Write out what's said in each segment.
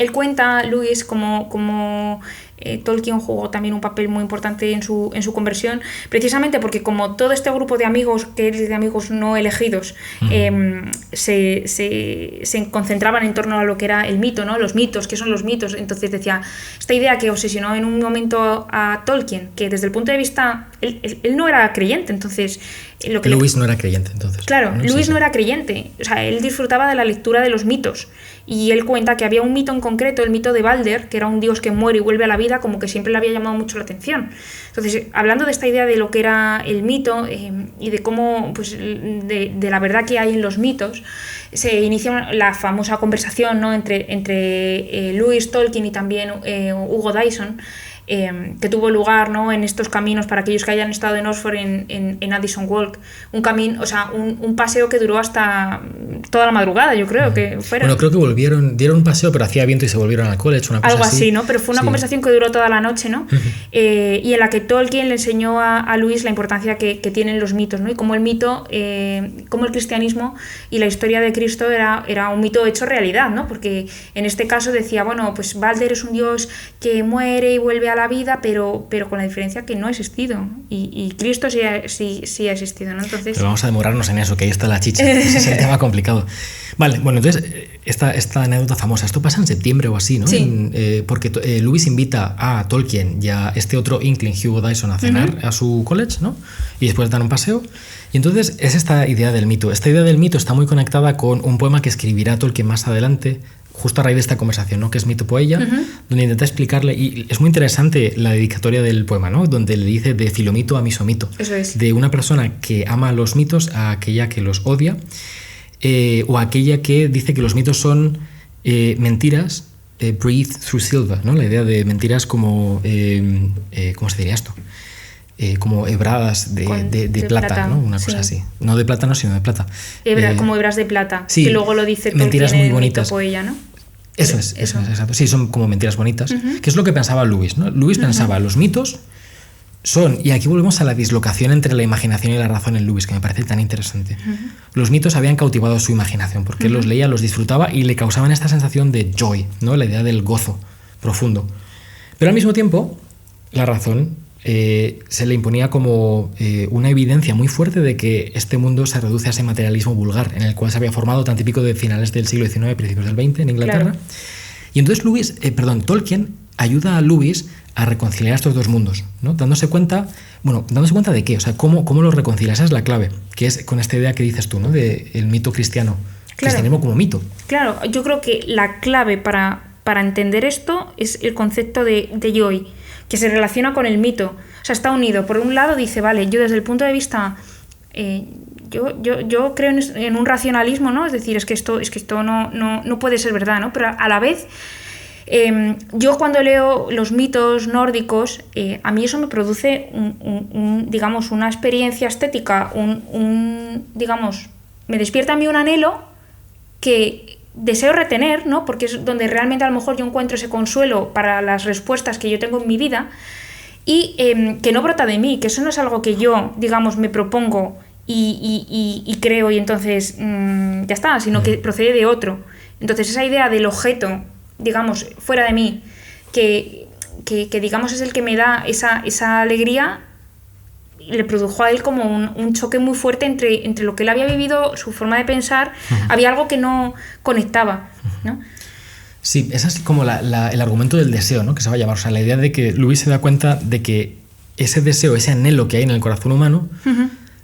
él cuenta, Lewis, como Tolkien jugó también un papel muy importante en su conversión, precisamente porque como todo este grupo de amigos, que es de amigos no elegidos, se concentraban en torno a lo que era el mito, ¿no? Los mitos, ¿qué son los mitos? Entonces decía, esta idea que obsesionó en un momento a Tolkien, que desde el punto de vista, él no era creyente, entonces... Lewis no era creyente, entonces. Claro, ¿no? Lewis no era creyente, o sea, él disfrutaba de la lectura de los mitos, y él cuenta que había un mito en concreto, el mito de Balder, que era un dios que muere y vuelve a la vida, como que siempre le había llamado mucho la atención. Entonces, hablando de esta idea de lo que era el mito y de cómo, pues, de la verdad que hay en los mitos, se inicia la famosa conversación, ¿no? entre Lewis, Tolkien y también Hugo Dyson, que tuvo lugar, ¿no? En estos caminos, para aquellos que hayan estado en Oxford, en Addison Walk, un camino, o sea, un paseo que duró hasta toda la madrugada, yo creo que fueron. Bueno, creo que dieron un paseo, pero hacía viento y se volvieron al college, una cosa algo así, ¿no? Pero fue una conversación que duró toda la noche, ¿no? Y en la que Tolkien le enseñó a Lewis la importancia que tienen los mitos, ¿no? Y cómo el mito, cómo el cristianismo y la historia de Cristo era un mito hecho realidad, ¿no? Porque en este caso decía, bueno, pues Balder es un dios que muere y vuelve a la vida, pero con la diferencia que no ha existido, y Cristo sí ha existido, ¿no? Entonces... Pero vamos a demorarnos en eso, que ahí está la chicha. Ese es el tema complicado. Vale, bueno, entonces esta anécdota famosa, esto pasa en septiembre o así, ¿no? Sí. Porque Lewis invita a Tolkien y a este otro Inkling, Hugo Dyson, a cenar a su college, ¿no? Y después dan un paseo. Y entonces es esta idea del mito. Esta idea del mito está muy conectada con un poema que escribirá Tolkien más adelante, justo a raíz de esta conversación, ¿no? Que es Mitopoeia, donde intenta explicarle, y es muy interesante la dedicatoria del poema, ¿no? Donde le dice de filomito a misomito. Eso es. De una persona que ama los mitos a aquella que los odia, o a aquella que dice que los mitos son mentiras breathed through silver, ¿no? La idea de mentiras como... ¿cómo se diría esto? Como hebradas de plata, ¿no? Una cosa así. No de plátano, sino de plata. Como hebras de plata. Sí, que luego lo dice mentiras muy bonitas. Mitopoeia, ¿no? Eso es, exacto. Sí, son como mentiras bonitas. Que es lo que pensaba Lewis, ¿no? Lewis pensaba, los mitos son... Y aquí volvemos a la dislocación entre la imaginación y la razón en Lewis, que me parece tan interesante. Los mitos habían cautivado su imaginación, porque él los leía, los disfrutaba y le causaban esta sensación de joy, ¿no? La idea del gozo profundo. Pero al mismo tiempo, la razón... se le imponía como una evidencia muy fuerte de que este mundo se reduce a ese materialismo vulgar en el cual se había formado, tan típico de finales del siglo XIX, principios del XX en Inglaterra. Claro. Y entonces Tolkien ayuda a Lewis a reconciliar estos dos mundos, ¿no? Dándose cuenta de qué, o sea, cómo lo reconcilia. Esa es la clave, que es con esta idea que dices tú, ¿no? Del mito cristiano, cristianismo como mito. Claro, yo creo que la clave para entender esto es el concepto de joy, que se relaciona con el mito. O sea, está unido. Por un lado dice, vale, yo desde el punto de vista... yo creo en un racionalismo, ¿no? Es decir, es que esto no puede ser verdad, ¿no? Pero a la vez, yo cuando leo los mitos nórdicos, a mí eso me produce digamos, una experiencia estética, digamos, me despierta a mí un anhelo que deseo retener, ¿no? Porque es donde realmente a lo mejor yo encuentro ese consuelo para las respuestas que yo tengo en mi vida, y que no brota de mí, que eso no es algo que yo, digamos, me propongo y creo y entonces ya está, sino que procede de otro. Entonces esa idea del objeto, digamos, fuera de mí, que digamos es el que me da esa alegría, le produjo a él como un choque muy fuerte entre lo que él había vivido, su forma de pensar. Había algo que no conectaba, ¿no? Sí, ese es como el argumento del deseo, ¿no? Que se va a llamar. O sea, la idea de que Lewis se da cuenta de que ese deseo, ese anhelo que hay en el corazón humano,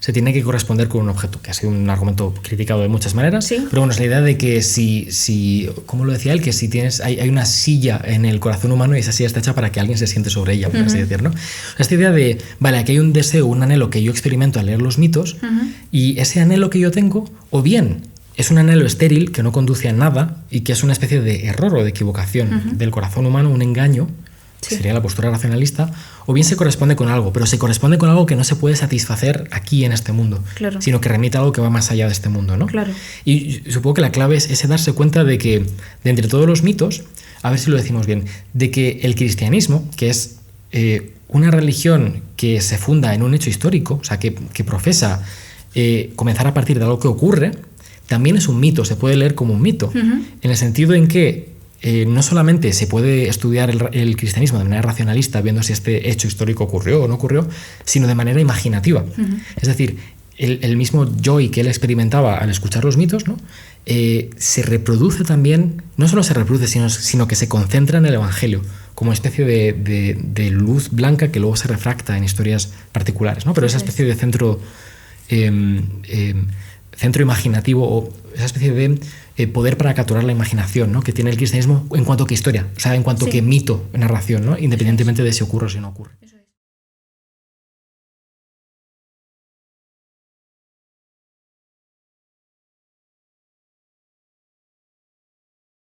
se tiene que corresponder con un objeto, que ha sido un argumento criticado de muchas maneras. ¿Sí? Pero bueno, es la idea de que si ¿cómo lo decía él? Que si hay una silla en el corazón humano y esa silla está hecha para que alguien se siente sobre ella, por así decir, ¿no? Esta idea de, vale, aquí hay un deseo, un anhelo que yo experimento al leer los mitos, y ese anhelo que yo tengo, o bien es un anhelo estéril que no conduce a nada y que es una especie de error o de equivocación del corazón humano, un engaño, que sería la postura racionalista, o bien se corresponde con algo, pero se corresponde con algo que no se puede satisfacer aquí en este mundo, sino que remite a algo que va más allá de este mundo, ¿no? Claro. Y supongo que la clave es ese darse cuenta de que, de entre todos los mitos, a ver si lo decimos bien, de que el cristianismo, que es una religión que se funda en un hecho histórico, o sea, que profesa comenzar a partir de algo que ocurre, también es un mito, se puede leer como un mito, en el sentido en que no solamente se puede estudiar el cristianismo de manera racionalista, viendo si este hecho histórico ocurrió o no ocurrió, sino de manera imaginativa. Es decir, el mismo joy que él experimentaba al escuchar los mitos, ¿no? Se reproduce también, no solo se reproduce, sino que se concentra en el Evangelio, como una especie de luz blanca que luego se refracta en historias particulares, ¿no? Pero esa especie de centro imaginativo, o esa especie de poder para capturar la imaginación, ¿no? Que tiene el cristianismo en cuanto que historia, o sea, en cuanto que mito, narración, ¿no? Independientemente de si ocurre o si no ocurre.